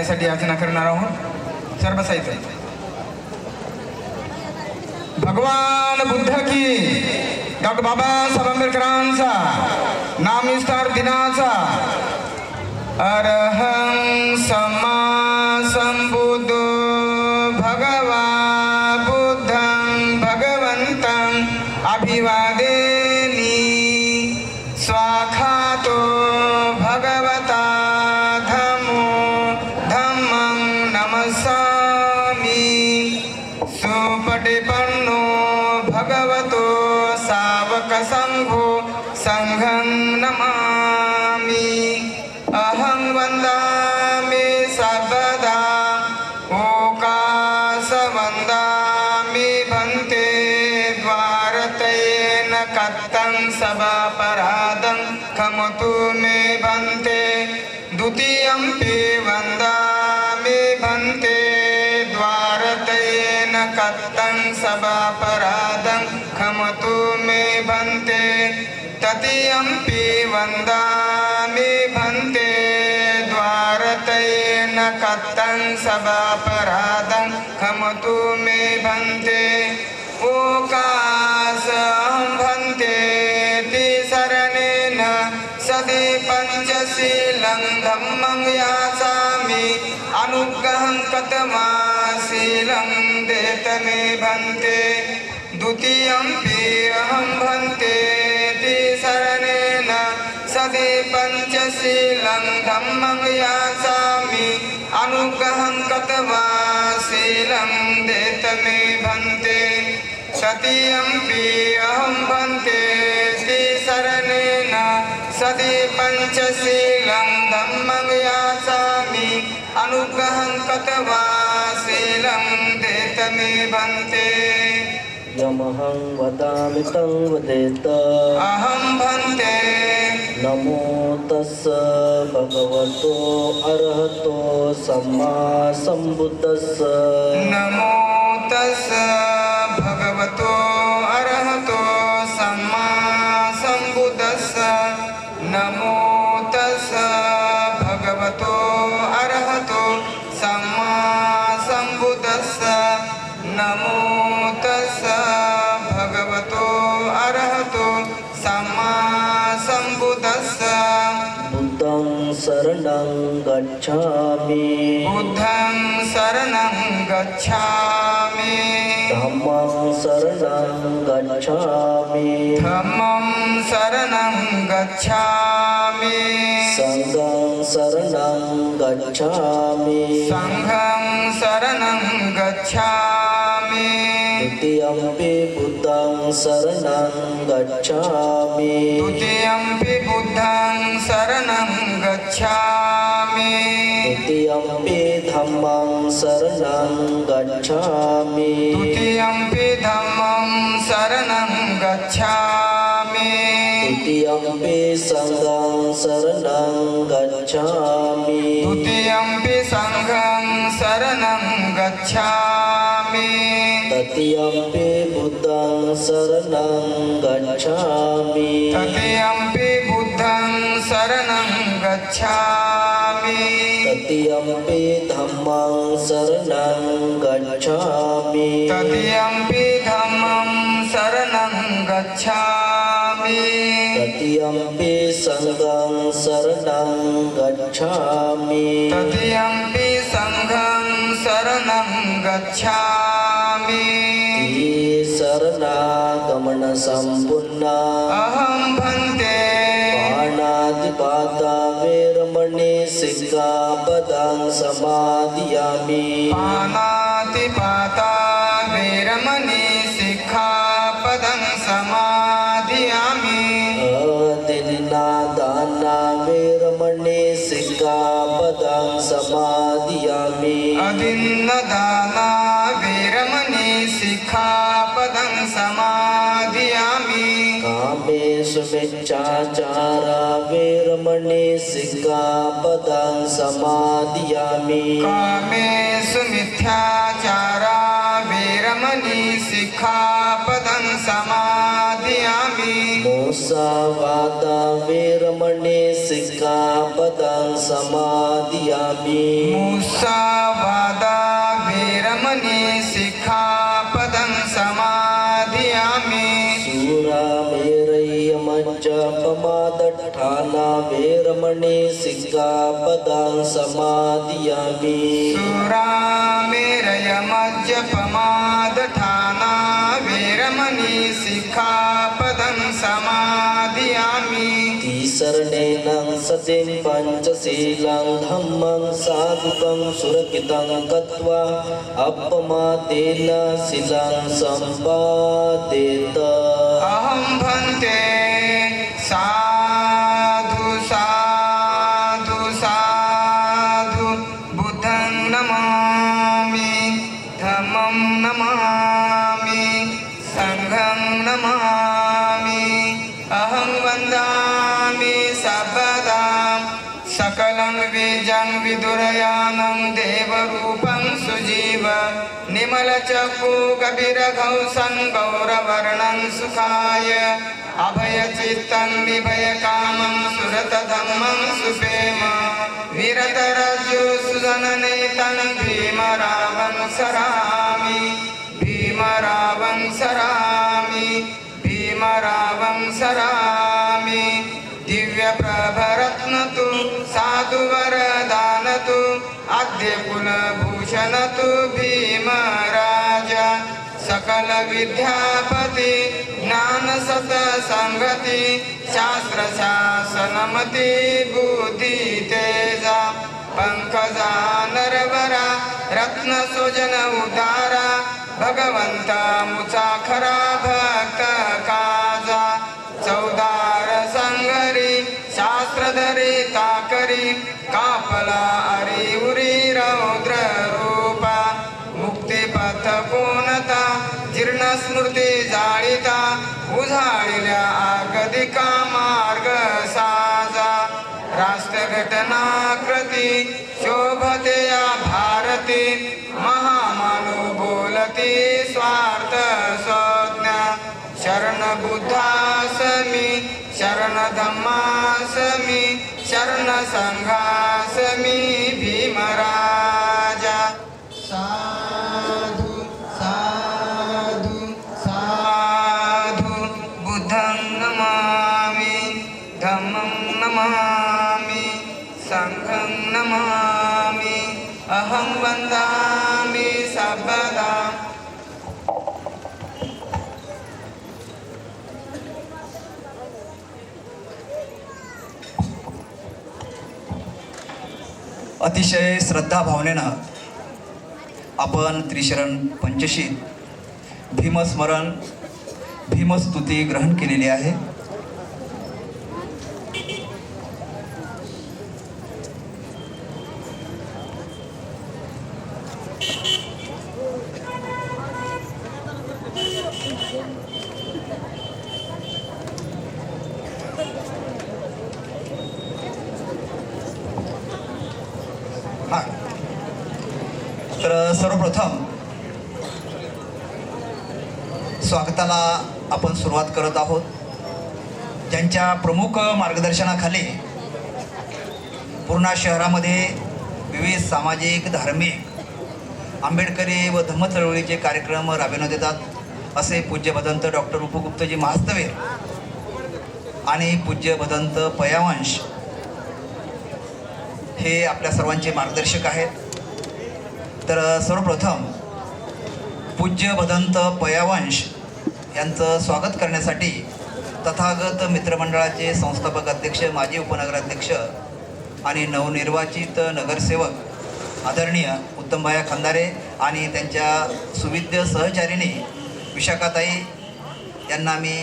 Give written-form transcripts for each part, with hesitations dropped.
त्यासाठी याचना करणार आहोत. सर बसायचं. भगवान बुद्ध की डॉक्टर बाबासाहेब आंबेडकरांचा नामविस्तार दिनाचा अरहं सम्मा संबुद्धो भगवा बुद्धं भगवन्तं अभिवादेमि स्वाखातो भगवता धम्मो धम्मं नमस्सामि सुपटिपन्नो भगवतो सावक संघो संघं नमामि अहं वन्दामि सर्वदा ओकास वन्दामि भन्ते द्वारतयेन कत्तं सभापराधं खमतु मे भन्ते द्वितीयंपि वन्दामि भन्ते द्वारतयेन कत्तं सभापराधं खमतु मे भन्ते तृतीयंपि वन्दामि भन्ते द्वारतयेन कत्तं सभापराधं खमतु मे भन्ते ओकासं भन्ते तिसरणेन सदि पञ्चशीलं धम्मं यासामि अनुग्रहं कतमाशीलं देतमे भन्ते द्वितीयंपि अहं भन्ते तिसरणेन सदि पञ्चशीलं धम्मं यासामि अनुग्रहं कतमाशीलं देतमे भन्ते तृतीयंपि अहं भन्ते तिसरणेन सदि पञ्चशीलं धम्मं यासामि अनुग्रहं कतमाशीलं देतमे भन्ते यमहं वदामि तं वदेत अहं भन्ते नमो तस्स भगवतो अरहतो सम्मा सम्बुद्धस्स नमो तस्स भगवतो अरहतो सम्मा सम्बुद्धस्स नमो तस्स भगवतो अरहतो सम्मा सम्बुद्धस्स नमो तस्स भगवतो अरहतो सम्मा सम्बुद्धस्स बुद्धं शरणं गच्छामि बुद्धं शरणं गच्छामि धम्मं शरणं गच्छामि धम्मं शरणं गच्छामि संघं शरणं गच्छामि संघं शरणं गच्छामि द्वितीयंपि बुद्धं शरणं गच्छामि द्वितीयंपि बुद्धं शरणं गच्छामि द्वितीयंपि धम्मं शरणं गच्छामि द्वितीयंपि धम्मं शरणं गच्छामि द्वितीयंपि संघं शरणं गच्छामि द्वितीयंपि संघं शरणं गच्छामि तृतीयंपि बुद्धं शरणं गच्छामि तृतीयंपि बुद्धं शरणं गच्छामि तृतीयंपि धम्मं शरणं गच्छामि तृतीयंपि धम्मं शरणं गच्छामि तृतीयंपि संघं शरणं गच्छामि तृतीयंपि संघं शरणं गच्छामि शरणागमन संपूर्ण अहं भन्ते पाणातिपाता वेरमणि सिक्खापदं समादियामि पानातिपाता वेरमणि सिक्खापदं समादियामि अदिन्नादाना वेरमणि सिक्खापदं समादियामि अदिन्नदाना वेरमणि सिक्खापदं समादियामि कामेषु मिच्छाचारा वेरमणि सिक्खापदं समादियामि कामेषु मिथ्याचारा वेरमणि सिक्खापदं समादियामि मुसावादा वेरमणी सिक्खापदं समादियामि मुसावादा वेरमणी सिक्खापदं समादियामि सूरामेरयमज्जपमादट्ठाना वेरमणी सिक्खापदं समादियामि सुरामेरयमज्जपमादठाना वेरमणी सिक्खापदं समादियामि तिसरणेन सतिं पञ्चशीलं धम्मं साधुकं सुरक्षितं कृत्वा अपमादेन शीलं सम्पादेत अहं भन्ते साधु साधु साधु बुद्धं नमामि धम्मं नमामि संघं नमामि अहं वन्दामि सर्वदा सकलं बीजं विदुरयानं देवरूपं सुजीव निमलचक्षु कपिरघौसं गौरवर्णं सुखाय अभयचित्तं विभयकामं सुरतधम्मं सुप्रेम विरतरज्जु सुदननेतं भीमरावं सरामि भीमरावं सरामि भीमरावं सरामि दिव्यप्रभरत्नतु साधुवरदानतु आद्य कुलभूषणतु भीमराज सकल विद्यापति ज्ञानसतसंगति शास्त्रशासनमति बुद्धि तेजा पंकजा नरवरा रत्नसुजन उदारा भगवंता मुसाखरा भक्त काजा चौदार संगरी शास्त्रधरी ताकरी कापला अरी उरी रौद्र रूपा मुक्तिपथ पूर्णता जीर्ण स्मृती जाळिता उझाळिल्या आगदिका मार्ग साजा राष्ट्रघटनाकृती शोभते या भारती महामानव बोलती स्वार्थ संज्ञा शरण बुद्धासमी शरण धम्मासमी शरण संघासमी भीमराजा साधु साधु साधु बुद्धं नमामि धम्मं नमामि संघं नमामि अहं वन्दामि सर्वदा अतिशय श्रद्धा भावनेनं आपण त्रिशरण पंचशील भीमस्मरण भीमस्तुती ग्रहण केलेली आहे. तर सर्वप्रथम स्वागताला आपण सुरुवात करत आहोत. ज्यांच्या प्रमुख मार्गदर्शनाखाली पूर्णा शहरामध्ये विविध सामाजिक धार्मिक आंबेडकरी व धम्म चळवळीचे कार्यक्रम राबविण्यात येतात असे पूज्य भदंत डॉक्टर उपगुप्तजी महास्तवीर आणि पूज्य भदंत पयावंश हे आपल्या सर्वांचे मार्गदर्शक आहेत. तर सर्वप्रथम पूज्य भदंत पयावंश यांचं स्वागत करण्यासाठी तथागत मित्रमंडळाचे संस्थापक अध्यक्ष माजी उपनगराध्यक्ष आणि नवनिर्वाचित नगरसेवक आदरणीय उत्तमभाया खंदारे आणि त्यांच्या सुविद्य सहचारिणी विशाखाताई यांना मी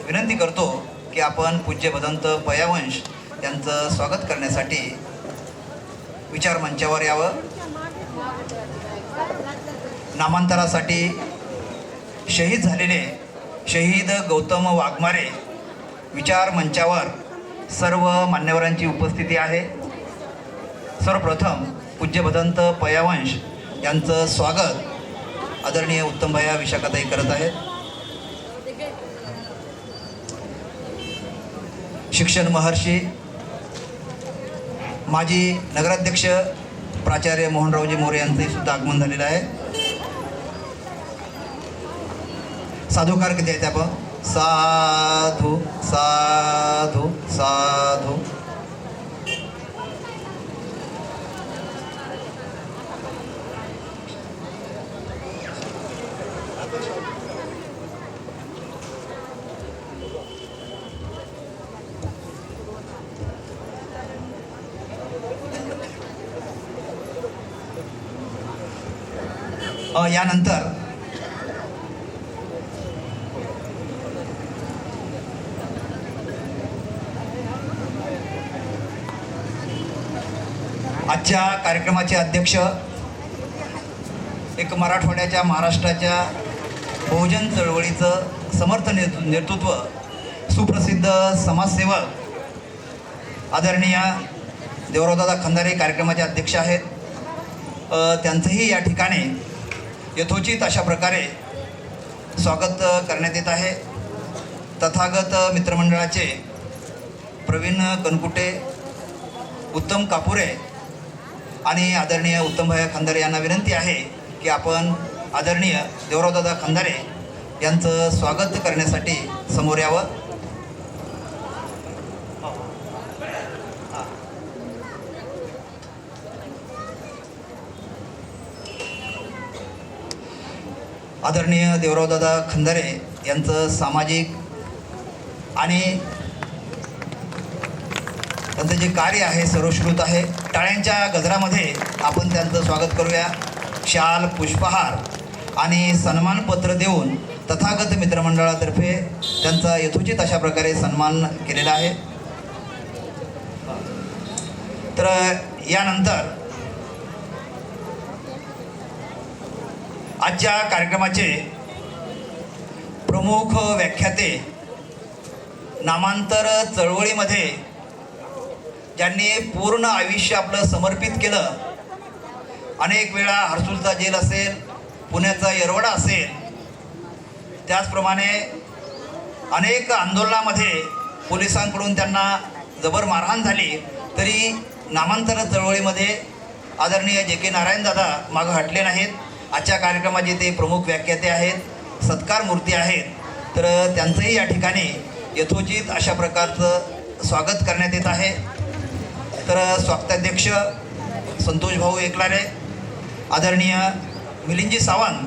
विनंती करतो की आपण पूज्य भदंत पयावंश यांचं स्वागत करण्यासाठी विचार मंचावर यावं. नामांतरासाठी शहीद झालेले शहीद गौतम वाघमारे विचार मंचावर सर्व मान्यवरांची उपस्थिती आहे. सर्वप्रथम पूज्य भदंत पयावंश यांचं स्वागत आदरणीय उत्तमभाया विशाखाताई करत आहेत. शिक्षण महर्षी माजी नगराध्यक्ष प्राचार्य मोहनरावजी मोरे यांचंही सुद्धा आगमन झालेलं आहे. साधुकार किती आहेत आपण? साधू साधू साधू. यानंतर आजच्या कार्यक्रमाचे अध्यक्ष, एक मराठवाड्याच्या महाराष्ट्राच्या बहुजन चळवळीचं समर्थ नेतृत्व, सुप्रसिद्ध समाजसेवक आदरणीय देवरावदादा खंदारे कार्यक्रमाचे अध्यक्ष आहेत. त्यांचंही या ठिकाणी यथोचित अशा प्रकारे स्वागत करण्यात येत आहे. तथागत मित्रमंडळाचे प्रवीण कनकुटे, उत्तम कापुरे आणि आदरणीय उत्तमभाई खंदारे यांना विनंती आहे की आपण आदरणीय देवरावदादा खंदारे यांचं स्वागत करण्यासाठी समोर यावं. आदरणीय देवरावदादा खंदारे यांचं सामाजिक आणि त्यांचं जे कार्य आहे सर्वश्रुत आहे. टाळ्यांच्या गजरामध्ये आपण त्यांचं स्वागत करूया. शाल, पुष्पहार आणि सन्मानपत्र देऊन तथागत मित्रमंडळातर्फे त्यांचा यथोचित अशा प्रकारे सन्मान केलेला आहे. तर यानंतर आजच्या कार्यक्रमाचे प्रमुख व्याख्याते, नामांतर चळवळीमध्ये ज्यांनी पूर्ण आयुष्य आपलं समर्पित केलं, अनेक वेळा हर्सुलचा जेल असेल, पुण्याचा येरवडा असेल, त्याचप्रमाणे अनेक आंदोलनामध्ये पोलिसांकडून त्यांना जबर मारहाण झाली, तरी नामांतर चळवळीमध्ये आदरणीय जे.के. नारायणदादा मागं हटले नाहीत. आजच्या कार्यक्रमाचे ते प्रमुख व्याख्याते आहेत, सत्कार मूर्ती आहेत. तर त्यांचंही या ठिकाणी यथोचित अशा प्रकारचं स्वागत करण्यात येत आहे. तर स्वागताध्यक्ष संतोष भाऊ एकलारे, आदरणीय मिलिंदजी सावंत,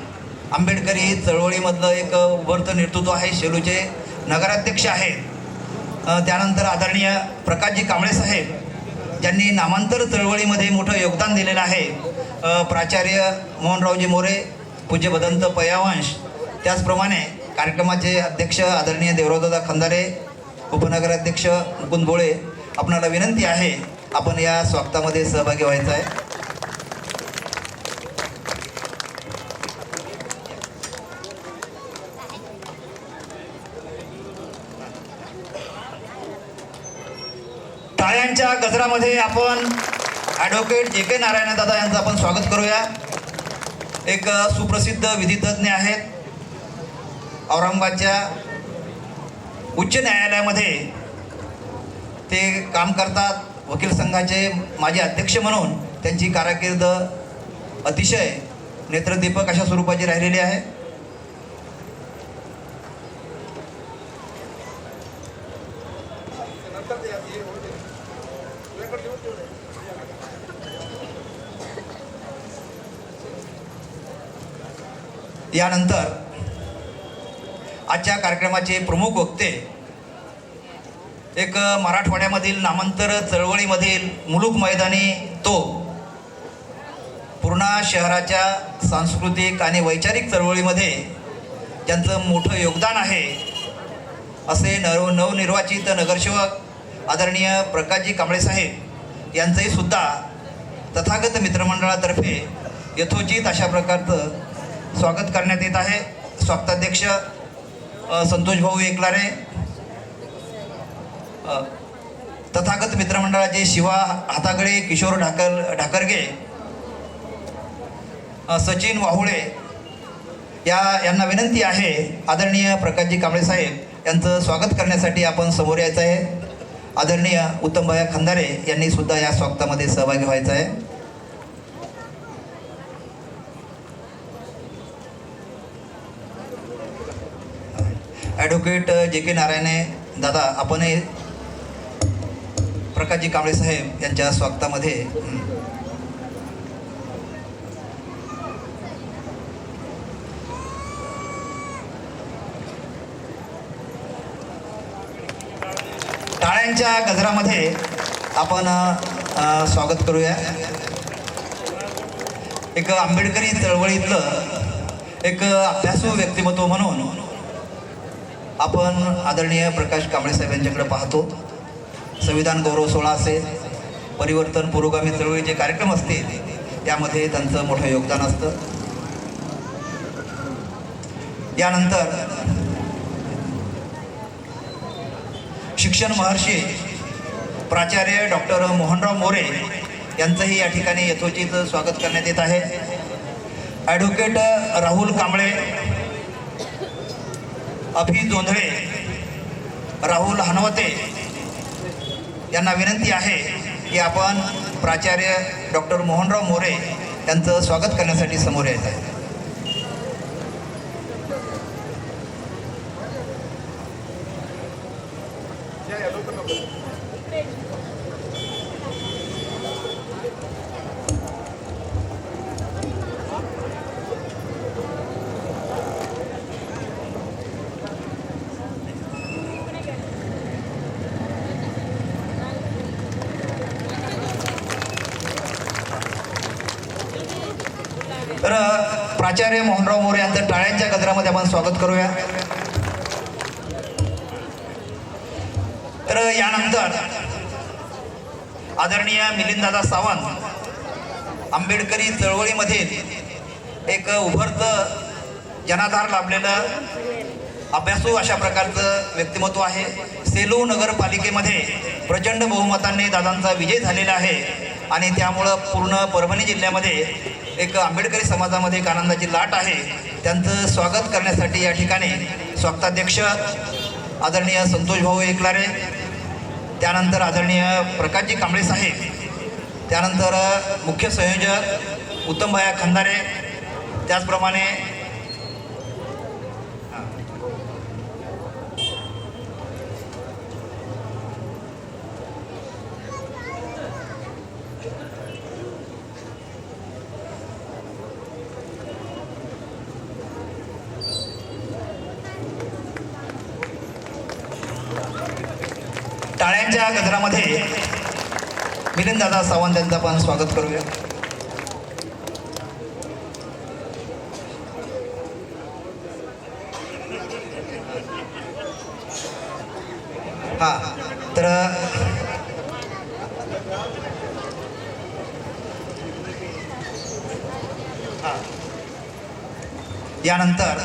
आंबेडकरी चळवळीमधलं एक उभरतं नेतृत्व आहे, शेलूचे नगराध्यक्ष आहेत. त्यानंतर आदरणीय प्रकाशजी कांबळे साहेब, ज्यांनी नामांतर चळवळीमध्ये मोठं योगदान दिलेलं आहे. प्राचार्य मोहनरावजी मोरे, पूज्य भदंत पयावंश. त्याचप्रमाणे कार्यक्रमाचे अध्यक्ष आदरणीय देवरावदादा खंदारे, उपनगराध्यक्ष मुकुंद बोळे, आपणाला विनंती आहे आपण या स्वागतामध्ये सहभागी व्हायचं आहे. टाळ्यांच्या गजरामध्ये आपण ॲडव्होकेट जे.के. नारायणदादा यांचं आपण स्वागत करूया. एक सुप्रसिद्ध विधितज्ञ आहेत. औरंगाबादच्या उच्च न्यायालयामध्ये ते काम करतात. वकील संघाचे माजी अध्यक्ष म्हणून त्यांची कारकीर्द अतिशय नेत्रदीपक अशा स्वरूपाची राहिलेली आहे. यानंतर आजच्या कार्यक्रमाचे प्रमुख वक्ते, एक मराठवाड्यामधील नामांतर चळवळीमधील मुलूक मैदानी तो, पूर्णा शहराच्या सांस्कृतिक आणि वैचारिक चळवळीमध्ये ज्यांचं मोठं योगदान आहे, असे नवनिर्वाचित नगरसेवक आदरणीय प्रकाशजी कांबळे साहेब यांचंही सुद्धा तथागत मित्रमंडळातर्फे यथोचित अशा प्रकारचं स्वागत करण्यात येत आहे. स्वागताध्यक्ष संतोष भाऊ एकलारे, तथागत मित्रमंडळाचे शिवा हातागळे, किशोर ढाकरगे, सचिन वाहुळे यांना विनंती आहे आदरणीय प्रकाशजी कांबळे साहेब यांचं स्वागत करण्यासाठी आपण समोर यायचं आहे. आदरणीय उत्तमभाई खंदारे यांनी सुद्धा या स्वागतामध्ये सहभागी व्हायचं आहे. ॲडव्होकेट जे के नारायणे दादा, आपण प्रकाशजी कांबळे साहेब यांच्या स्वागतामध्ये टाळ्यांच्या गजरामध्ये आपण स्वागत करूया. एक आंबेडकरी चळवळीतलं एक अभ्यासू व्यक्तिमत्व म्हणून आपण आदरणीय प्रकाश कांबळे साहेब यांच्याकडे पाहतो. संविधान गौरव सोहळा असेल, परिवर्तन पुरोगामी चळवळीचे कार्यक्रम असतील, यामध्ये त्यांचं मोठं योगदान असतं. यानंतर शिक्षण महर्षी प्राचार्य डॉक्टर मोहनराव मोरे यांचंही या ठिकाणी यथोचित स्वागत करण्यात येत आहे. ॲडव्होकेट राहुल कांबळे, अभि जोंधळे, राहुल हनवते यांना विनंती आहे की आपण प्राचार्य डॉक्टर मोहनराव मोरे यांचं स्वागत करण्यासाठी समोर येत आहे. तर प्राचार्य मोहनराव मोरे यांचं टाळ्यांच्या गजरामध्ये आपण स्वागत करूया. तर यानंतर आदरणीय मिलिंददादा सावंत, आंबेडकरी चळवळीमधील एक उभरतं जनाधार लाभलेलं अभ्यासू अशा प्रकारचं व्यक्तिमत्व आहे. सेलू नगरपालिकेमध्ये प्रचंड बहुमताने दादांचा विजय झालेला आहे आणि त्यामुळं पूर्ण परभणी जिल्ह्यामध्ये एक आंबेडकरी समाजामध्ये एक आनंदाची लाट आहे. त्यांचं स्वागत करण्यासाठी या ठिकाणी स्वागताध्यक्ष आदरणीय संतोष भाऊ एकलारे, त्यानंतर आदरणीय प्रकाशजी कांबळे साहेब, त्यानंतर मुख्य संयोजक उत्तमभाई खंदारे, त्याचप्रमाणे टाळ्यांच्या गजरामध्ये मिलिंददादा सावंत यांचं आपण स्वागत करूया. तर यानंतर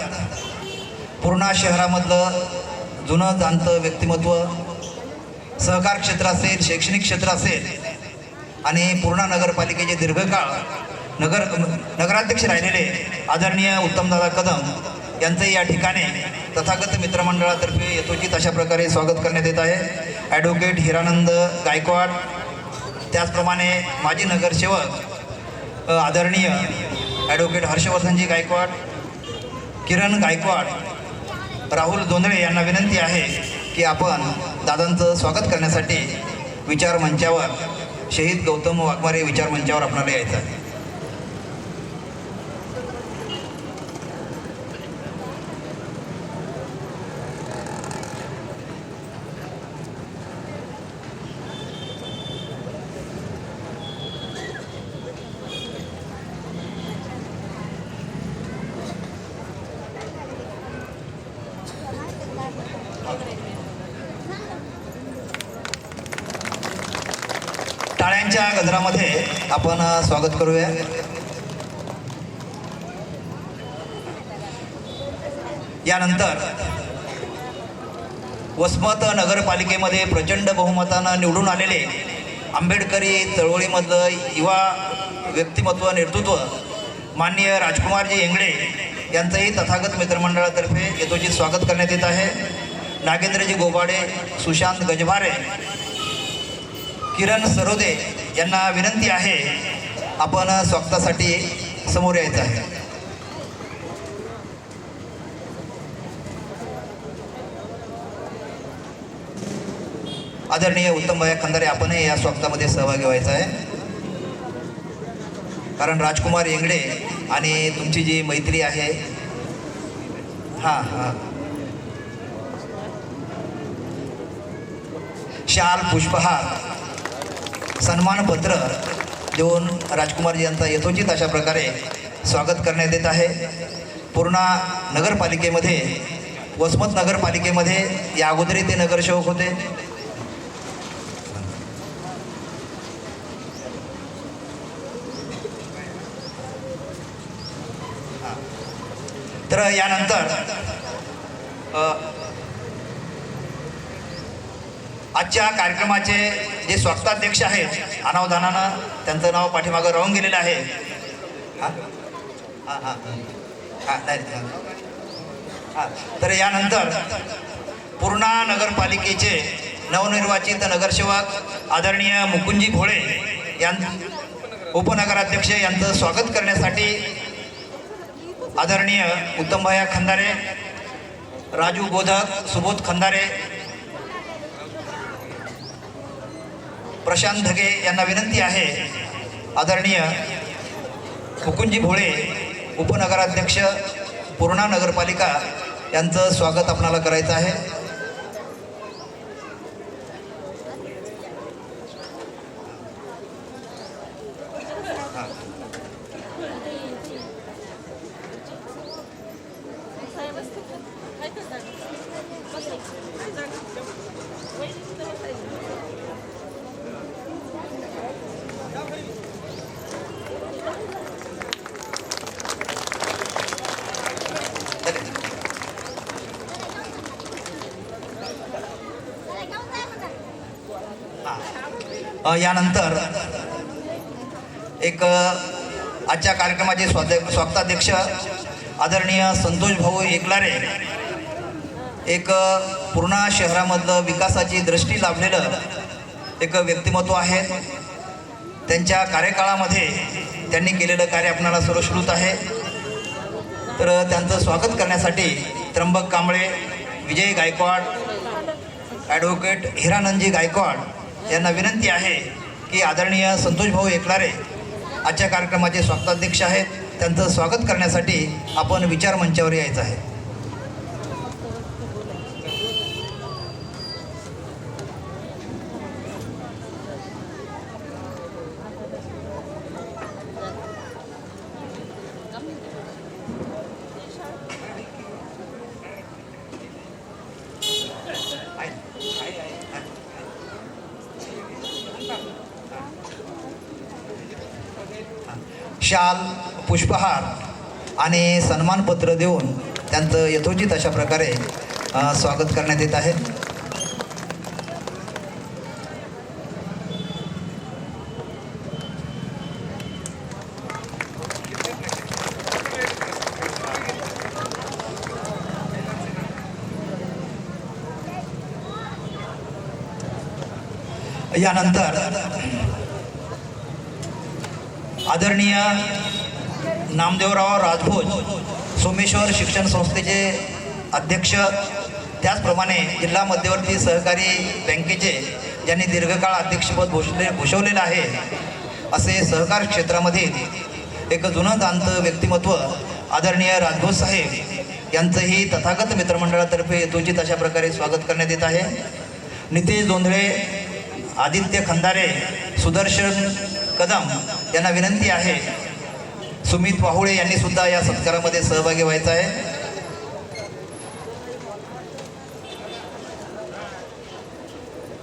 पूर्णा शहरामधलं जुनं जाणतं व्यक्तिमत्व, सहकार क्षेत्र असेल, शैक्षणिक क्षेत्र असेल आणि पूर्णा नगरपालिकेचे दीर्घकाळ नगराध्यक्ष राहिलेले आदरणीय उत्तमदादा कदम यांचंही या ठिकाणी तथागत मित्रमंडळातर्फे यथोचित अशा प्रकारे स्वागत करण्यात येत आहे. ॲडव्होकेट हिरानंद गायकवाड, त्याचप्रमाणे माजी नगरसेवक आदरणीय ॲडव्होकेट हर्षवर्धनजी गायकवाड, किरण गायकवाड, राहुल जोंधळे यांना विनंती आहे की आपण दादांचं स्वागत करण्यासाठी विचार मंचावर, शहीद गौतम वाघमारे विचार मंचावर आपल्याला यायचं आहे. टाळ्यांच्या गजरामध्ये आपण स्वागत करूया. यानंतर वसमत नगरपालिकेमध्ये प्रचंड बहुमतानं निवडून आलेले आंबेडकरी चळवळीमधलं युवा व्यक्तिमत्व, नेतृत्व माननीय राजकुमारजी येंगडे यांचंही तथागत मित्रमंडळातर्फे यथोचित स्वागत करण्यात येत आहे. नागेंद्रजी गोबाडे, सुशांत गजभारे किरण सरोदे यांना विनंती आहे, आपण स्वागतासाठी समोर यायचं आहे. आदरणीय उत्तमभाई खंदारे, आपणही या स्वागतामध्ये सहभागी व्हायचं आहे. कारण राजकुमार येंगडे आणि तुमची जी मैत्री आहे, शाल, पुष्पहार, सन्मानपत्र देऊन राजकुमारजी यांचा यथोचित अशा प्रकारे स्वागत करण्यात येत आहे. पूर्णा नगरपालिकेमध्ये, वसमत नगरपालिकेमध्ये या अगोदरही ते नगरसेवक होते. तर यानंतर आजच्या कार्यक्रमाचे जे स्वागताध्यक्ष आहेत, अनावधानानं त्यांचं नाव पाठीमागं राहून गेलेलं आहे. तर यानंतर पूर्णा नगरपालिकेचे नवनिर्वाचित नगरसेवक आदरणीय मुकुंदजी भोळे उपनगराध्यक्ष यांचं स्वागत करण्यासाठी आदरणीय उत्तमभाई खंदारे, राजू बोधक, सुबोध खंदारे, प्रशांत धगे यांना विनंती आहे, आदरणीय मुकुंदजी भोळे उपनगराध्यक्ष पूर्णा नगरपालिका यांचं स्वागत आपणाला करायचं आहे. यानंतर एक आजच्या कार्यक्रमाचे स्वागताध्यक्ष आदरणीय संतोष भाऊ एकलारे, एक पूर्णा शहरामधलं विकासाची दृष्टी लाभलेलं एक व्यक्तिमत्व आहे. त्यांच्या कार्यकाळामध्ये त्यांनी केलेलं कार्य आपणाला सर्वश्रुत आहे. तर त्यांचं स्वागत करण्यासाठी त्र्यंबक कांबळे, विजय गायकवाड, ॲडव्होकेट हिरानंदजी गायकवाड यांना विनंती आहे की आदरणीय संतोष भाऊ एकलारे आजच्या कार्यक्रमाचे स्वागताध्यक्ष आहेत. त्यांचं स्वागत करण्यासाठी आपण विचार मंचावर यायचं आहे. शाल, पुष्पहार आणि सन्मानपत्र देऊन त्यांचं यथोचित अशा प्रकारे स्वागत करण्यात येत आहे. यानंतर आदरणीय नामदेवराव राजभोज सोमेश्वर शिक्षण संस्थेचे अध्यक्ष, त्याचप्रमाणे जिल्हा मध्यवर्ती सहकारी बँकेचे ज्यांनी दीर्घकाळ अध्यक्षपद भूषवलेलं आहे, असे सहकार क्षेत्रामधील एक जुनं जाणतं व्यक्तिमत्व आदरणीय राजभोज साहेब यांचंही तथागत मित्रमंडळातर्फे यथोचित अशा प्रकारे स्वागत करण्यात येत आहे. नितेश जोंधळे, आदित्य खंदारे, सुदर्शन कदम यांना विनंती आहे, सुमित वाहुळे यांनी सुद्धा या सत्कारामध्ये सहभागी व्हायचं आहे.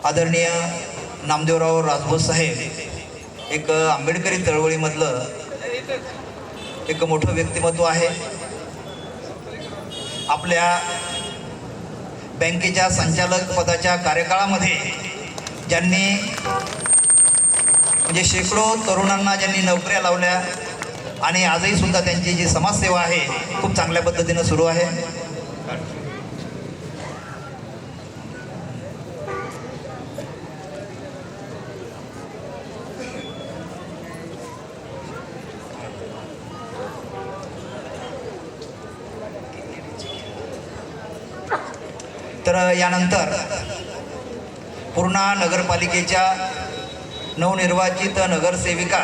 आदरणीय नामदेवराव राजभोज साहेब एक आंबेडकरी चळवळीमधलं एक मोठं व्यक्तिमत्व आहे. आपल्या बँकेच्या संचालक पदाच्या कार्यकाळामध्ये ज्यांनी म्हणजे शेकडो तरुणांना ज्यांनी नोकऱ्या लावल्या आणि आजही सुद्धा त्यांची जी समाजसेवा आहे खूप चांगल्या पद्धतीनं सुरू आहे. तर यानंतर पूर्णा नगरपालिकेच्या नवनिर्वाचित नगरसेविका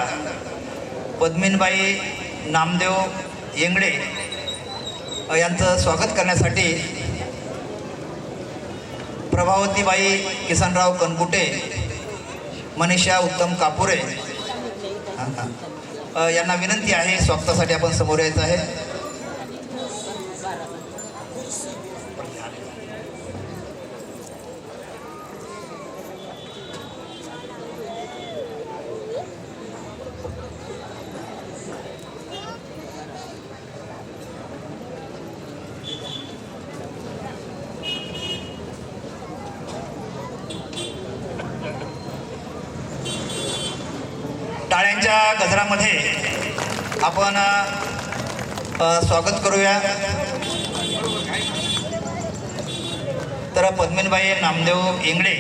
पद्मिनीबाई नामदेव येंगडे यांचं स्वागत करण्यासाठी प्रभावतीबाई किसनराव कनकुटे, मनीषा उत्तम कापुरे यांना विनंती आहे, स्वागतासाठी आपण समोर यायचं आहे. टाळ्यांच्या गजरामध्ये आपण स्वागत करूया. तर पद्मिनीबाई नामदेव येंगडे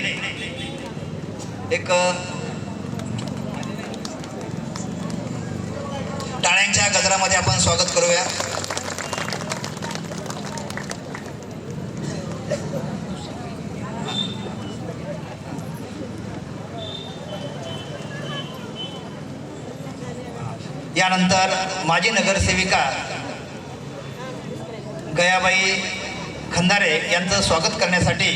एक टाळ्यांच्या गजरामध्ये आपण स्वागत करूया. यानंतर माजी नगरसेविका गयाबाई खंदारे यांचं स्वागत करण्यासाठी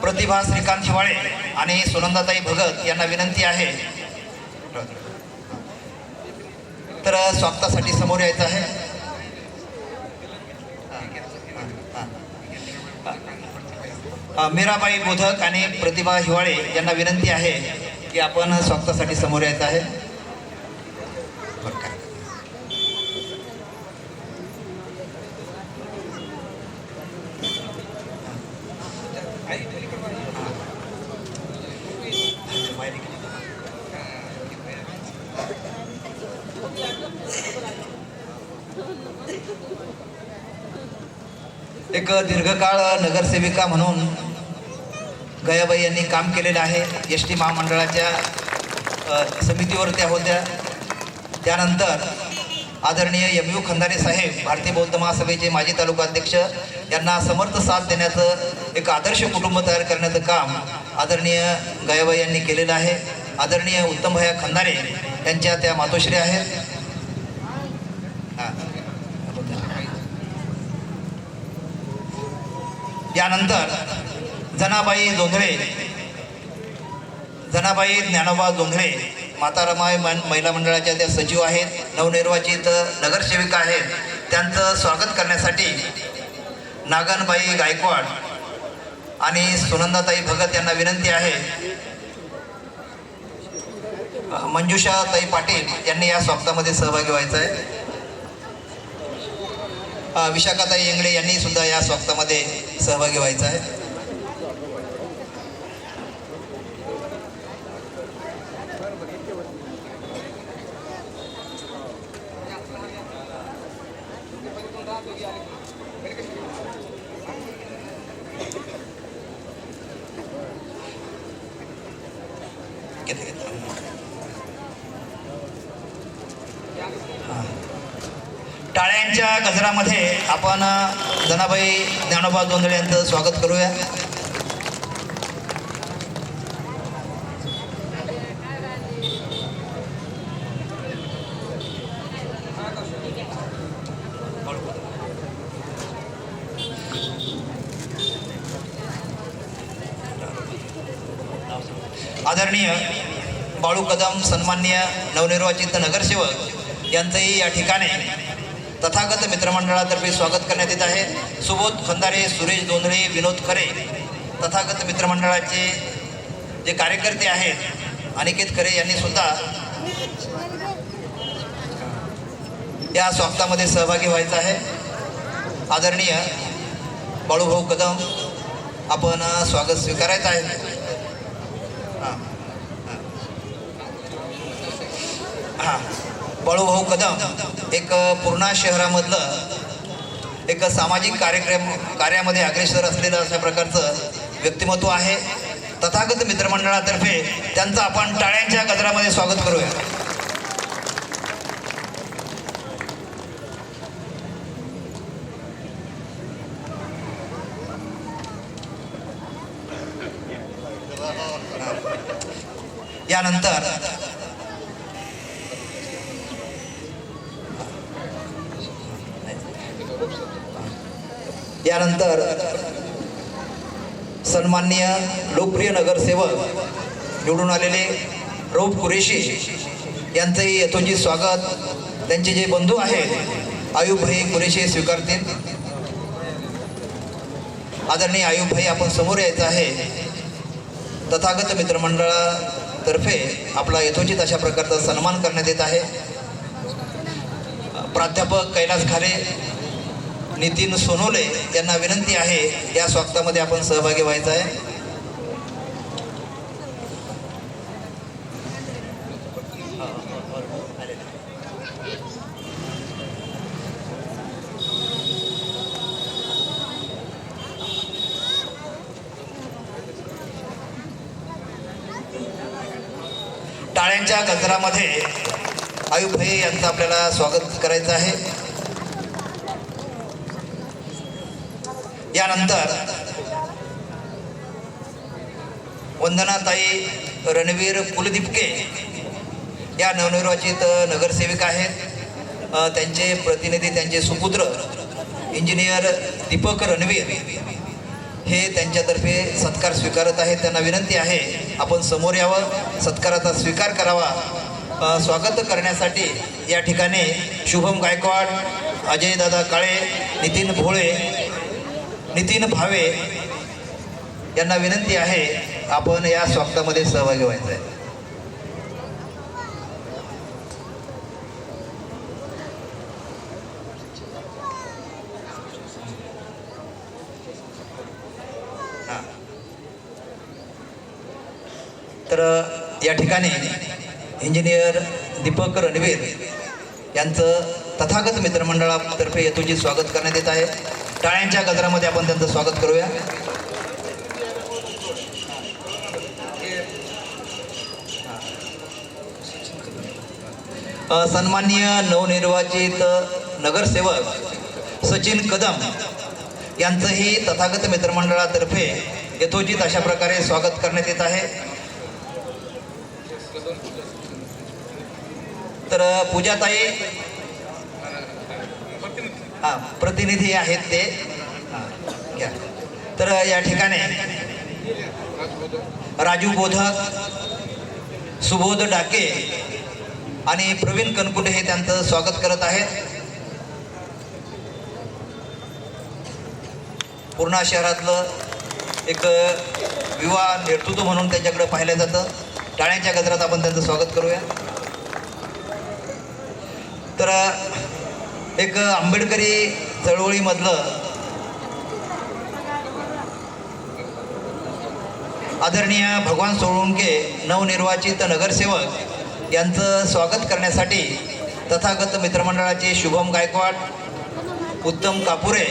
प्रतिभा श्रीकांत शिवाळे आणि सुनंदाताई भगत यांना विनंती आहे. तर स्वागतासाठी समोर यायचं आहे. मीराबाई बोधक आणि प्रतिभा हिवाळे यांना विनंती आहे की आपण स्वागतासाठी समोर यायचं आहे. एक दीर्घकाळ नगरसेविका म्हणून गयाबाई यांनी काम केलेलं आहे. एस टी महामंडळाच्या समितीवर त्या होत्या. त्यानंतर आदरणीय यू खंदारे साहेब, भारतीय बौद्ध महासभेचे माजी तालुका अध्यक्ष, यांना समर्थ साथ देण्याचं एक आदर्श कुटुंब तयार करण्याचं काम आदरणीय गयाबाई यांनी केलेलं आहे. आदरणीय उत्तमभैया खंदारे यांच्या त्या मातोश्री आहेत. यानंतर जनाबाई ज्ञानोबा जोंधळे माता रमाई महिला मंडळाच्या त्या सचिव आहेत, नवनिर्वाचित नगरसेविका आहेत. त्यांचं स्वागत करण्यासाठी नागनबाई गायकवाड आणि सुनंदाताई भगत यांना विनंती आहे. मंजुषाताई पाटील यांनी या स्वागतामध्ये सहभागी व्हायचं आहे. विशाखाताई येंगडे यांनी सुद्धा या स्वागतामध्ये सहभागी व्हायचं आहे. टाळ्यांच्या गजरामध्ये आपण जनाबाई ज्ञानोबा जोंधळे यांचं स्वागत करूया. आदरणीय बाळू कदम सन्माननीय नवनिर्वाचित नगरसेवक यांचंही या ठिकाणी तथागत मित्रमंडळातर्फे स्वागत करण्यात येत आहे. सुबोध खंदारे, सुरेश जोंधळे, विनोद खरे तथागत मित्रमंडळाचे जे कार्यकर्ते आहेत अनिकेत खरे यांनी सुद्धा या स्वागतामध्ये सहभागी व्हायचं आहे. आदरणीय बाळूभाऊ कदम आपण स्वागत स्वीकारायचं आहे. बाळूभाऊ कदम एक पूर्णा शहरामधलं एक सामाजिक कार्यामध्ये अग्रेसर असलेलं अशा प्रकारचं व्यक्तिमत्व आहे. तथागत मित्रमंडळातर्फे त्यांचं आपण टाळ्यांच्या गजरामध्ये स्वागत करूया. यानंतर सन्माननीय लोकप्रिय नगरसेवक निवडून आलेले रऊफ कुरेशी यांचंही यथोचित स्वागत त्यांचे जे बंधू आहेत आयुबभाई कुरेशी स्वीकारतील. आदरणीय आयुबभाई आपण समोर यायचं आहे. तथागत मित्रमंडळातर्फे आपला यथोचित अशा प्रकारचा सन्मान करण्यात येत आहे. प्राध्यापक कैलास खारे, नितीन सोनोले यांना विनंती आहे या स्वागतामध्ये आपण सहभागी व्हायचं आहे. टाळ्यांच्या गजरामध्ये आयुबभाई यांचं आपल्याला स्वागत करायचं आहे. यानंतर वंदनाताई रणवीर कुलदीपके या नवनिर्वाचित नगरसेविका आहेत. त्यांचे प्रतिनिधी त्यांचे सुपुत्र इंजिनियर दीपक रणवीर हे त्यांच्यातर्फे सत्कार स्वीकारत आहेत. त्यांना विनंती आहे आपण समोर यावं, सत्काराचा स्वीकार करावा. स्वागत करण्यासाठी या ठिकाणी शुभम गायकवाड, अजयदादा काळे, नितीन भोळे, नितीन भावे यांना विनंती आहे आपण या स्वागतामध्ये सहभागी व्हायचं आहे. तर या ठिकाणी इंजिनियर दीपक रणवीर यांचं तथागत मित्रमंडळातर्फे यथोचित स्वागत करण्यात येत आहे. टाळ्यांच्या गजरामध्ये आपण त्यांचं स्वागत करूया. सन्माननीय नवनिर्वाचित नगरसेवक सचिन कदम यांचंही तथागत मित्रमंडळातर्फे यथोचित अशा प्रकारे स्वागत करण्यात येत आहे. तर पूजाताई प्रतिनिधी आहेत ते घ्या. तर या ठिकाणी राजू बोधक, सुबोध डाके आणि प्रवीण कनकुटे हे त्यांचं स्वागत करत आहेत. पूर्णा शहरातलं एक युवा नेतृत्व म्हणून त्यांच्याकडे पाहिलं जातं. टाळ्यांच्या गजरात आपण त्यांचं स्वागत करूया. तर एक आंबेडकरी चळवळीमधलं आदरणीय भगवान सोळुंके नवनिर्वाचित नगरसेवक यांचं स्वागत करण्यासाठी तथागत मित्रमंडळाचे शुभम गायकवाड, उत्तम कापुरे,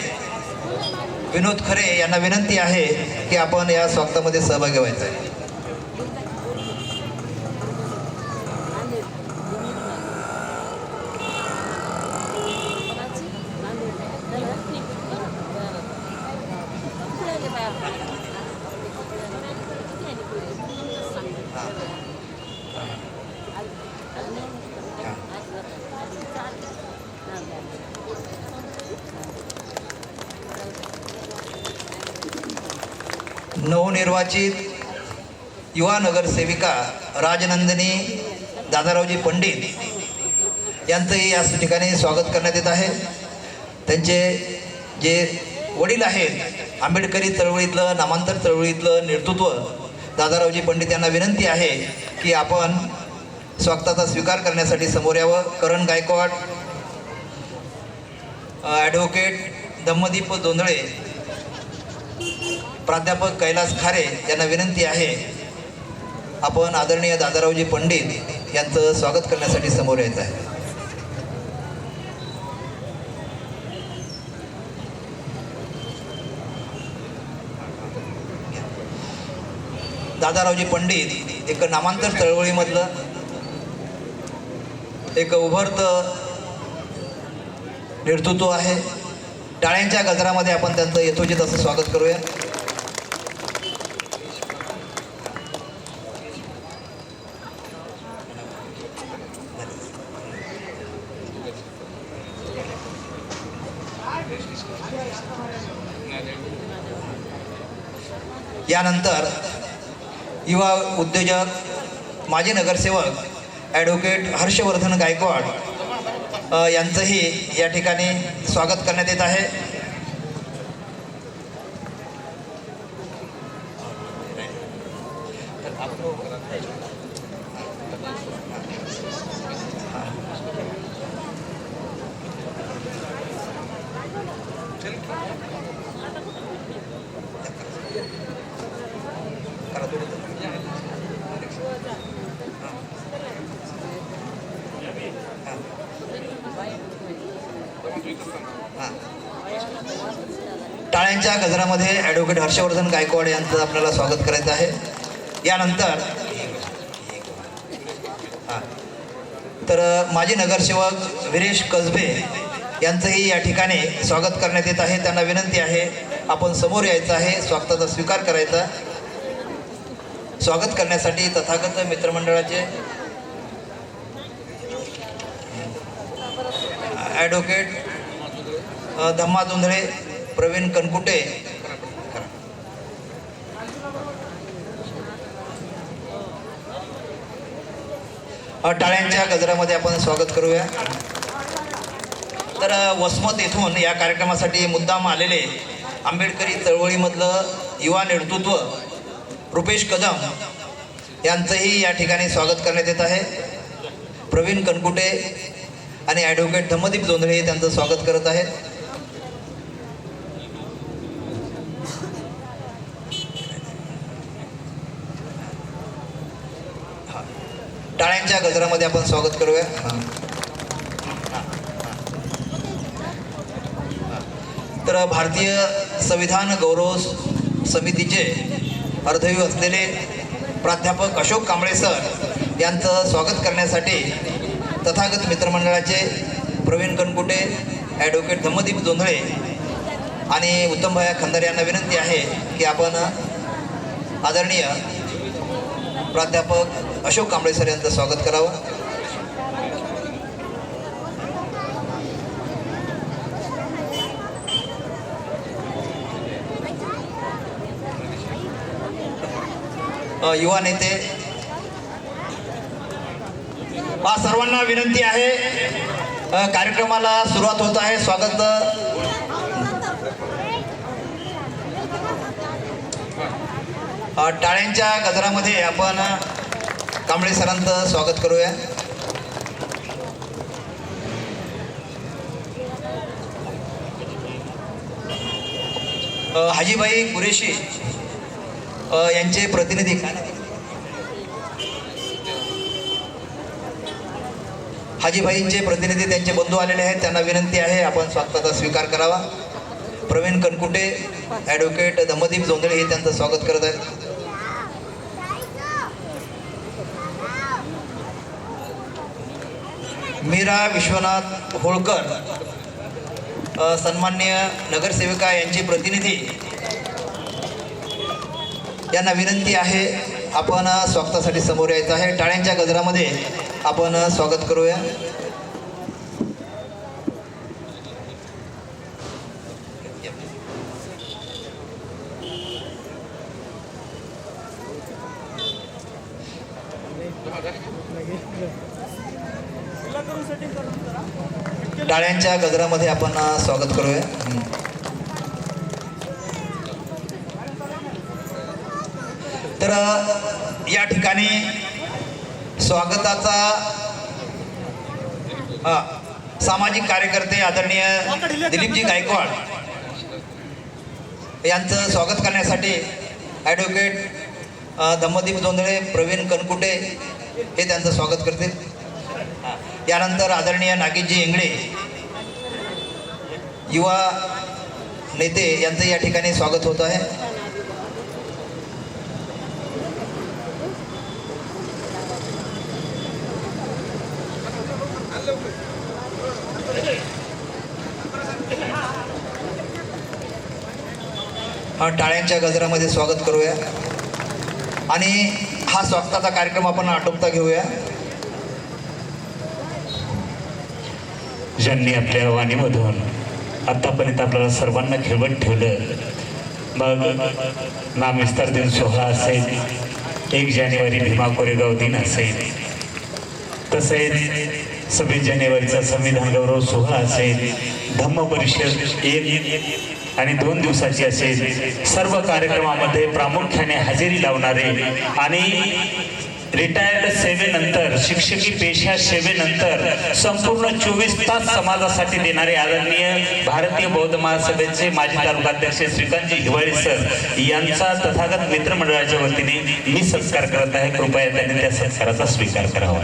विनोद खरे यांना विनंती आहे की आपण या स्वागतामध्ये सहभागी व्हायचं आहे. नवनिर्वाचित युवा नगरसेविका राजनंदिनी दादारावजी पंडित यांचंही या ठिकाणी स्वागत करण्यात येत आहे. त्यांचे जे वडील आहेत आंबेडकरी चळवळीतलं, नामांतर चळवळीतलं नेतृत्व दादारावजी पंडित यांना विनंती आहे की आपण स्वागताचा स्वीकार करण्यासाठी समोर यावं. करण गायकवाड, ॲडव्होकेट धम्मदीप जोंधळे, प्राध्यापक कैलास खारे यांना विनंती आहे आपण आदरणीय दादारावजी पंडित यांचं स्वागत करण्यासाठी समोर यायचं आहे. दादारावजी पंडित एक नामांतर चळवळीमधलं एक उभरतं नेतृत्व आहे. टाळ्यांच्या गजरामध्ये आपण त्यांचं यथोचित असं स्वागत करूया. यानंतर युवा उद्योजक माजी नगरसेवक ॲडव्होकेट हर्षवर्धन गायकवाड यांचंही या ठिकाणी स्वागत करण्यात येत आहे. टाळ्यांच्या गजरामध्ये ॲडव्होकेट हर्षवर्धन गायकवाड यांचं आपल्याला स्वागत करायचं आहे. यानंतर तर माजी नगरसेवक वीरेश कसबे यांचंही या ठिकाणी स्वागत करण्यात येत आहे. त्यांना विनंती आहे आपण समोर यायचं आहे, स्वागताचा स्वीकार करायचा. स्वागत करण्यासाठी तथागत मित्रमंडळाचे ॲडव्होकेट धम्मा जोंधळे, प्रवीण कनकुटे टाळ्यांच्या गजरामध्ये आपण स्वागत करूया. तर वसमत येथून या कार्यक्रमासाठी मुद्दाम आलेले आंबेडकरी चळवळीमधलं युवा नेतृत्व रुपेश कदम यांचंही या ठिकाणी स्वागत करण्यात येत आहे. प्रवीण कनकुटे आणि ॲडव्होकेट धम्मदीप जोंधळे त्यांचं स्वागत करत आहेत. टाळ्यांच्या गजरामध्ये आपण स्वागत करूया. तर भारतीय संविधान गौरव समितीचे अर्धव्य असलेले प्राध्यापक अशोक कांबळे सर यांचं स्वागत करण्यासाठी तथागत मित्रमंडळाचे प्रवीण कनकुटे, ॲडव्होकेट धम्मदीप जोंधळे आणि उत्तमभाया खंदारे यांना विनंती आहे की आपण आदरणीय प्राध्यापक अशोक कांबळे सर यांचं स्वागत करावं. युवा नेते सर्वांना विनंती आहे, कार्यक्रमाला सुरुवात होत आहे. स्वागत टाळ्यांच्या गजरामध्ये आपण कांबळे सरांचं स्वागत करूया. हाजीबाई कुरेशी यांचे प्रतिनिधी हाजीबाईंचे प्रतिनिधी त्यांचे बंधू आलेले आहेत. त्यांना विनंती आहे आपण स्वागताचा स्वीकार करावा. प्रवीण कनकुटे, ॲडव्होकेट धम्मदीप जोंधळे हे त्यांचं स्वागत करत आहेत. मीरा विश्वनाथ होळकर सन्माननीय नगरसेविका यांची प्रतिनिधी यांना विनंती आहे आपण स्वागतासाठी समोर यायचं आहे. टाळ्यांच्या गजरामध्ये आपण स्वागत करूया. टाळ्यांच्या गजरामध्ये आपण स्वागत करूया. तर या ठिकाणी स्वागताचा सामाजिक कार्यकर्ते आदरणीय दिलीपजी गायकवाड यांचं स्वागत करण्यासाठी ॲडव्होकेट धम्मदीप जोंधळे, प्रवीण कनकुटे हे त्यांचं स्वागत करतील. यानंतर आदरणीय नागेशजी इंगळे युवा नेते यांचं या ठिकाणी स्वागत होत आहे. टाळ्यांच्या गजरामध्ये स्वागत करूया आणि हा स्वागताचा कार्यक्रम आपण आटोपता घेऊया. ज्यांनी आपल्या वाणीमधून आत्तापर्यंत आपल्याला सर्वांना खेळवत ठेवलं. मग नामविस्तार दिन सोहळा असेल, 1 जानेवारी भीमा कोरेगाव दिन असेल, तसेच 26 जानेवारीचा संविधान गौरव सोहळा असेल, धम्म परिषद 1 आणि 2 दिवसाची असेल. सर्व कार्यक्रमामध्ये प्रामुख्याने हजेरी लावणारे आणि रिटायर्ड सेवेनंतर, शिक्षकी पेशा सेवेनंतर संपूर्ण 24 तास समाजासाठी देणारे आदरणीय भारतीय बौद्ध महासभेचे माजी तालुकाध्यक्ष श्रीकांतजी हिवाळे सर यांचा तथागत मित्रमंडळाच्या वतीने मी सत्कार करत आहे. कृपया त्यांनी त्या सत्काराचा स्वीकार करावा.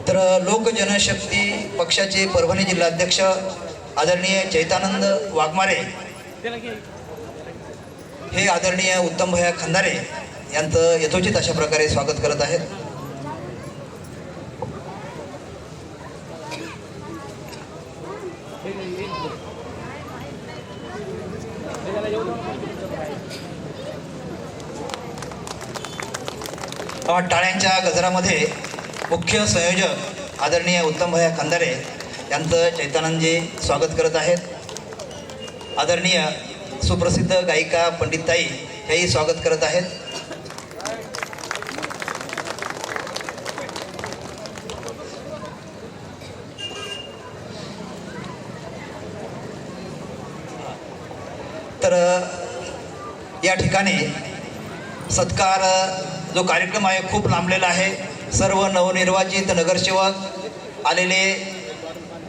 तर लोक जनशक्ती पक्षाचे परभणी जिल्हाध्यक्ष आदरणीय चैतानंद वाघमारे हे आदरणीय उत्तम भैया खंदारे यांचं यथोचित अशा प्रकारे स्वागत करत आहेत. टाळ्यांच्या गजरामध्ये मुख्य संयोजक आदरणीय उत्तम भैया खंदारे यांचं चैतानंदजी स्वागत करत आहेत. आदरणीय सुप्रसिद्ध गायिका पंडितताई हेही स्वागत करत आहेत. तर या ठिकाणी सत्कार जो कार्यक्रम आहे खूप लांबलेला आहे. सर्व नवनिर्वाचित नगरसेवक आलेले,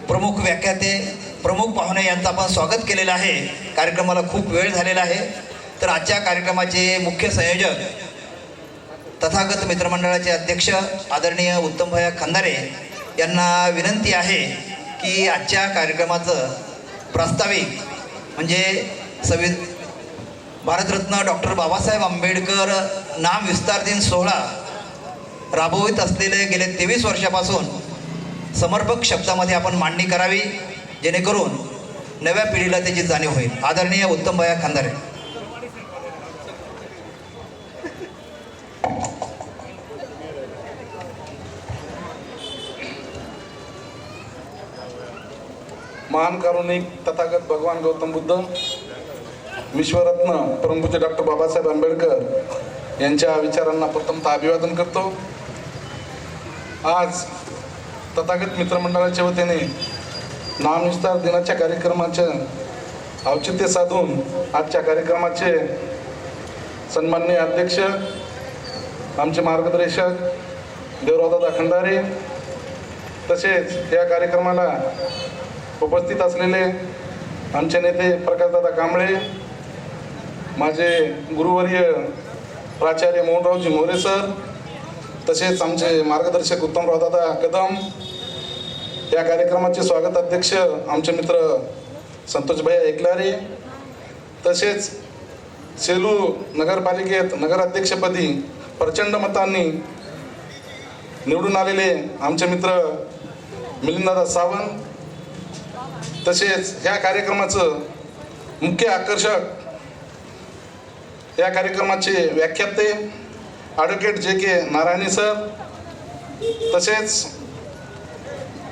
प्रमुख व्याख्याते, प्रमुख पाहुणे यांचं आपण स्वागत केलेलं आहे. कार्यक्रमाला खूप वेळ झालेला आहे. तर आजच्या कार्यक्रमाचे मुख्य संयोजक तथागत मित्रमंडळाचे अध्यक्ष आदरणीय उत्तम भैया खंदारे यांना विनंती आहे की आजच्या कार्यक्रमाचं प्रास्ताविक म्हणजे भारतरत्न डॉक्टर बाबासाहेब आंबेडकर नाम विस्तार दिन सोहळा राबवित असलेले गेले 23 वर्षापासून समर्पक शब्दामध्ये आपण मांडणी करावी, जेणेकरून नव्या पिढीला त्याची जाणीव होईल. आदरणीय उत्तम भैया खंदारे. महान कारुणिक तथागत भगवान गौतम बुद्ध, विश्वरत्न परमपूज्य डॉक्टर बाबासाहेब आंबेडकर यांच्या विचारांना प्रथमतः अभिवादन करतो. आज तथागत मित्रमंडळाच्या वतीने नामविस्तार दिनाच्या कार्यक्रमाचे औचित्य साधून आजच्या कार्यक्रमाचे सन्माननीय अध्यक्ष, आमचे मार्गदर्शक देवरावदादा खंदारे, तसेच या कार्यक्रमाला उपस्थित असलेले आमचे नेते प्रकाशदादा कांबळे, माझे गुरुवर्य प्राचार्य मोहनरावजी मोरे सर, तसेच आमचे मार्गदर्शक उत्तमरावदादा कदम, या कार्यक्रमाचे स्वागत अध्यक्ष आमचे मित्र संतोषभाई एकलारे, तसेच सेलू नगरपालिकेत नगराध्यक्षपदी प्रचंड मतांनी निवडून आलेले आमचे मित्र मिलिंददादा सावंत, तसेच ह्या कार्यक्रमाचं मुख्य आकर्षक, या कार्यक्रमाचे व्याख्याते ॲडव्होकेट जे.के. नारायणी सर, तसेच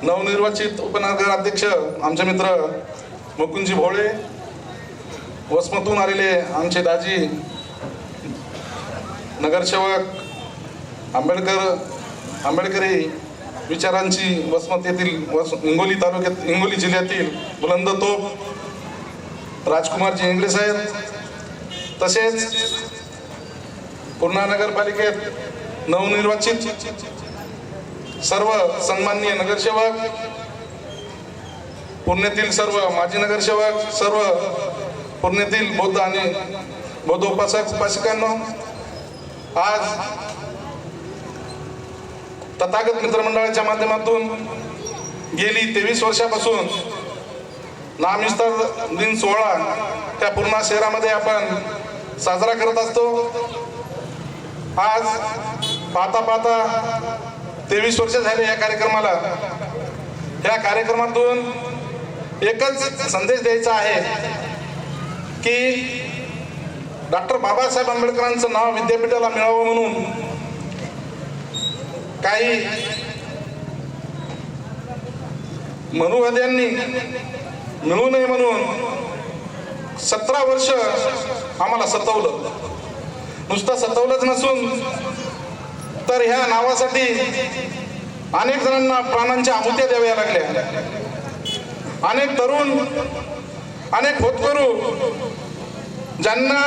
नवनिर्वाचित उपनगराध्यक्ष आमचे मित्र मुकुंदजी भोळे, वसमतून आलेले आमचे दाजी नगरसेवक आंबेडकरी विचारांची वसमत येथील हिंगोली तालुक्यात, हिंगोली जिल्ह्यातील बुलंद तोप राजकुमारजी इंगळे साहेब, तसेच पूर्णा नगरपालिकेत नवनिर्वाचित सर्व सन्माननीय नगरसेवक, पुण्यातील सर्व माजी नगरसेवक, सर्व पुण्यातील बौद्ध आणि बौद्ध उपासक उपासिकांनो, आज तथागत मित्रमंडळाच्या माध्यमातून गेली 23 वर्षापासून नामविस्तार दिन सोहळा त्या पूर्णा शहरामध्ये आपण साजरा करत असतो. आज पाहता पाहता 23 वर्ष झाले या कार्यक्रमाला. या कार्यक्रमातून एकच संदेश द्यायचा आहे की डॉक्टर बाबासाहेब आंबेडकरांचं नाव विद्यापीठाला मिळावं म्हणून काही मनुवाद्यांनी मिळू नये म्हणून 17 वर्ष आम्हाला सतवलं. नुसतं सतवलंच नसून तर ह्या नावासाठी अनेक जणांना प्राणांच्या आहुत्या द्याव्या लागल्या. अनेक तरुण, अनेक होतकरू ज्यांना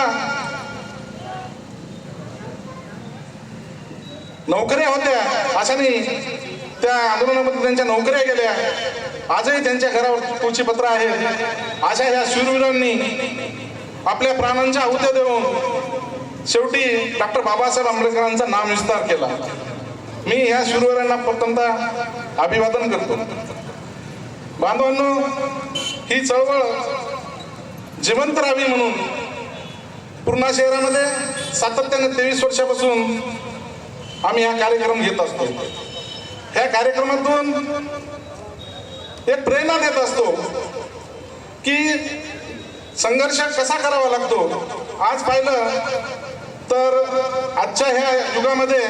नोकऱ्या होत्या, अशाने त्या आंदोलनामध्ये त्यांच्या नोकऱ्या गेल्या. आजही त्यांच्या घरावर तुळशी पत्र आहेत. अशा ह्या शूरवीरांनी आपल्या प्राणांच्या आहुत्या देऊन शेवटी डॉक्टर बाबासाहेब आंबेडकरांचा नाम विस्तार केला. मी ह्या शूरवीरांना प्रथमतः अभिवादन करतो. बांधवांनो, ही चळवळ जिवंत राहावी म्हणून पूर्णा शहरामध्ये सातत्याने 23 वर्षापासून आम्ही हा कार्यक्रम घेत असतो. ह्या कार्यक्रमातून एक प्रेरणा देत असतो की संघर्ष कसा करावा लागतो. आज पाहिलं तर आजच्या ह्या युगामध्ये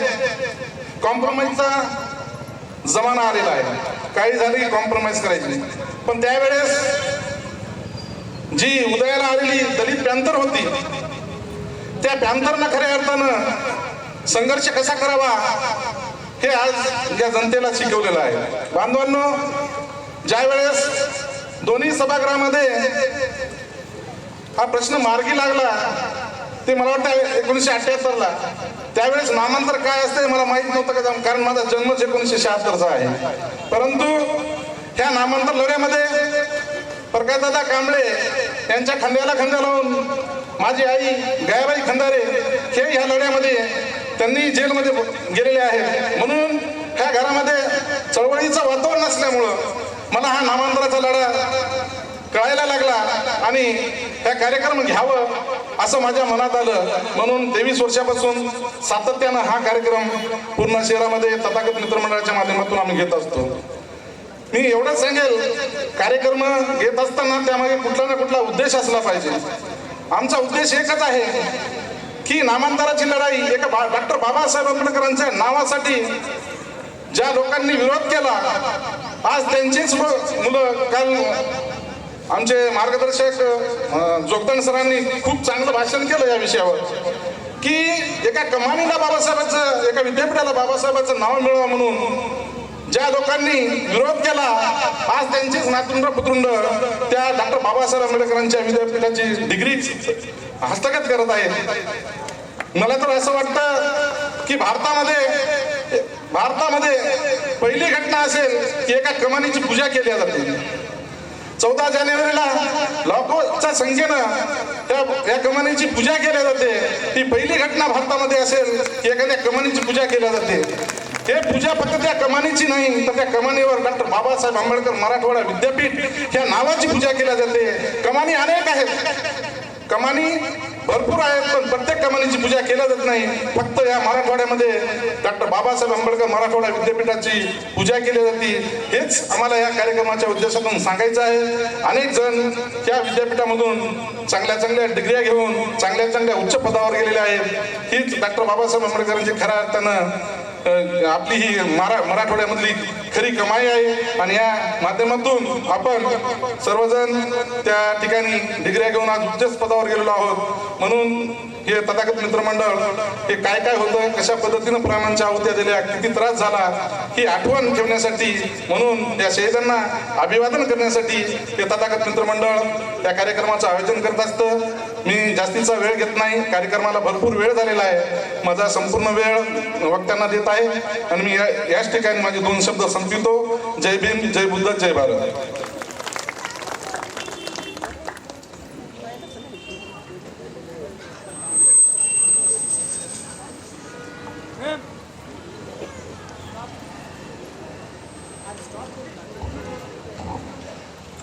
कॉम्प्रोमाइजचा जमाना आलेला आहे. काही झालं की कॉम्प्रोमाइज करायची. पण त्यावेळेस जी उदयाला आलेली दलित पॅंथर होती, त्या पॅंथरनं खऱ्या अर्थानं संघर्ष कसा करावा हे आज या जनतेला शिकवलेलं आहे. बांधवांनो, ज्या वेळेस दोन्ही सभागृहामध्ये हा प्रश्न मार्गी लागला ते मला वाटतं 1978ला, त्यावेळेस नामांतर काय असते मला माहीत नव्हतं का, कारण माझा जन्मच 1976चा आहे. परंतु ह्या नामांतर लढ्यामध्ये प्रकाशदादा कांबळे यांच्या खंड्याला खंड्या लावून माझी आई गायबाई खंदारे हे ह्या लढ्यामध्ये त्यांनी जेलमध्ये गेलेले आहेत. म्हणून ह्या घरामध्ये चळवळीचं वातावरण असल्यामुळं मला हा नामांतराचा लढा कळायला लागला आणि हा कार्यक्रम घ्यावं असं माझ्या मनात आलं. म्हणून 23 वर्षापासून सातत्यानं हा कार्यक्रम पूर्णा शहरामध्ये तथागत मित्रमंडळाच्या माध्यमातून आम्ही घेत असतो. मी एवढंच सांगेल, कार्यक्रम घेत असताना त्यामागे कुठला ना कुठला उद्देश असला पाहिजे. आमचा उद्देश एकच आहे की नामांतराची लढाई एका डॉक्टर बाबासाहेब आंबेडकरांच्या नावासाठी ज्या लोकांनी विरोध केला, आज त्यांचीच मुलं, काल आमचे मार्गदर्शक जोगदंड सरांनी खूप चांगलं भाषण केलं या विषयावर की एका कमानीला बाबासाहेबांचं, एका विद्यापीठाला बाबासाहेबांचं नाव मिळावं म्हणून ज्या लोकांनी विरोध केला, आज त्यांचीच नातुंड पुतुंड त्या डॉक्टर बाबासाहेब आंबेडकरांच्या विद्यापीठाची डिग्री हस्तगत करत आहेत. मला तर असं वाटतं की भारतामध्ये पहिली घटना असेल की एका कमानीची पूजा केली जाते. 14 जानेवारीला लाखोच्या संख्येनं या कमानीची पूजा केली जाते. ही पहिली घटना भारतामध्ये असेल की एखाद्या कमानीची पूजा केली जाते. हे पूजा फक्त त्या कमानीची नाही, तर त्या कमानीवर डॉक्टर बाबासाहेब आंबेडकर मराठवाडा विद्यापीठ या नावाची पूजा केली जाते. कमानी अनेक आहेत, कमानी भरपूर आहेत, पण प्रत्येक कमानीची पूजा केली जात नाही. फक्त या मराठवाड्यामध्ये डॉक्टर बाबासाहेब आंबेडकर मराठवाडा विद्यापीठाची पूजा केली जाते. हेच आम्हाला या कार्यक्रमाच्या उद्देशातून सांगायचं आहे. अनेक जण त्या विद्यापीठामधून चांगल्या चांगल्या डिग्र्या घेऊन चांगल्या चांगल्या उच्च पदावर गेलेले आहेत. हीच डॉक्टर बाबासाहेब आंबेडकरांची खऱ्या अर्थानं आपली ही मराठवाड्यामधली खरी कमाई आहे. आणि या माध्यमातून आपण सर्वजण त्या ठिकाणी डिग्र्या घेऊन आज उच्च पदावर गेलेलो आहोत. म्हणून हे तथागत मित्रमंडळ हे काय काय होतं, कशा पद्धतीनं प्राणांच्या आहुत्या दिल्या, किती त्रास झाला, ही आठवण ठेवण्यासाठी, म्हणून या शहीदांना अभिवादन करण्यासाठी हे तथागत मित्रमंडळ त्या कार्यक्रमाचं आयोजन करत असतं. मी जास्तीचा वेळ घेत नाही, कार्यक्रमाला भरपूर वेळ झालेला आहे. माझा संपूर्ण वेळ वक्त्यांना देत आहे आणि मी याच ठिकाणी माझे 2 शब्द संपवितो. जय भीम, जय बुद्ध, जय भारत.